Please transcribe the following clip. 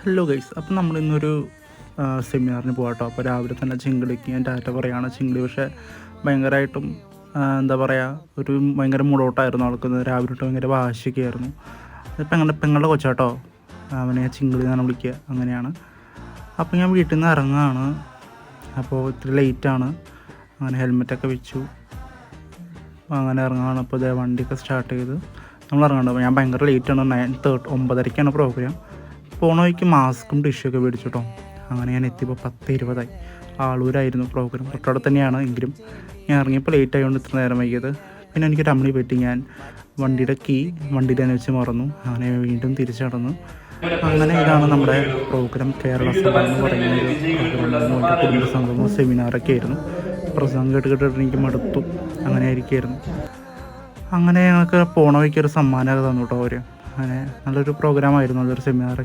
Hello guys, അപ്പം നമ്മളിന്നൊരു സെമിനാറിന് പോകാം കേട്ടോ. അപ്പോൾ രാവിലെ തന്നെ ചിങ്കിളിക്ക് ഞാൻ ടാറ്റ പറയുകയാണ്. ചിങ്കിളി പക്ഷേ ഭയങ്കരമായിട്ടും എന്താ പറയുക, ഒരു ഭയങ്കര മൂടോട്ടായിരുന്നു ആൾക്കുന്നത്. രാവിലെ തൊട്ട് ഭയങ്കര വാശിയൊക്കെ ആയിരുന്നു. പെങ്ങളുടെ കൊച്ചാട്ടോ, അവനെ ചിങ്കിളി എന്നാണ് വിളിക്കുക, അങ്ങനെയാണ്. അപ്പോൾ ഞാൻ വീട്ടിൽ നിന്ന് ഇറങ്ങുകയാണ്. അപ്പോൾ ഇത്തിരി ലേറ്റാണ്. അങ്ങനെ ഹെൽമെറ്റൊക്കെ വെച്ചു അങ്ങനെ ഇറങ്ങുകയാണ്. അപ്പോൾ ഇതേ വണ്ടിയൊക്കെ സ്റ്റാർട്ട് ചെയ്ത് നമ്മൾ ഇറങ്ങുന്നുണ്ട്. ഞാൻ ഭയങ്കര ലേറ്റാണ്. 9:30 പ്രോഗ്രാം. പോണ വഴിക്ക് മാസ്കും ടിഷ്യൊക്കെ മേടിച്ചു കേട്ടോ. അങ്ങനെ ഞാൻ എത്തിയപ്പോൾ 10:20 ആളൂരായിരുന്നു പ്രോഗ്രാം. തൊട്ടടുത്ത് തന്നെയാണ്. എങ്കിലും ഞാൻ ഇറങ്ങിയപ്പോൾ ലേറ്റ് ആയതുകൊണ്ട് ഇത്ര നേരം വൈകിയത്. പിന്നെ എനിക്ക് അമ്മണി പറ്റി. ഞാൻ വണ്ടിയുടെ കീ വണ്ടിയിൽ തന്നെ വെച്ച് മറന്നു. അങ്ങനെ വീണ്ടും തിരിച്ചടന്നു. അങ്ങനെ ഇതാണ് നമ്മുടെ പ്രോഗ്രാം. കേരള സഭ എന്ന് പറയുന്ന ഒരു പ്രോഗ്രാം. എൻ്റെ കുടുംബ സംഗമവും സെമിനാറൊക്കെ ആയിരുന്നു. പ്രസംഗം കേട്ടിട്ട് എനിക്ക് മടുത്തു. അങ്ങനെ ആയിരിക്കുമായിരുന്നു. അങ്ങനെ ഞങ്ങൾക്ക് പോണ വഴിക്കൊരു സമ്മാനമൊക്കെ തന്നു കേട്ടോ അവർ. അങ്ങനെ നല്ലൊരു പ്രോഗ്രാമായിരുന്നു. അതൊരു സെമിനാറൊക്കെ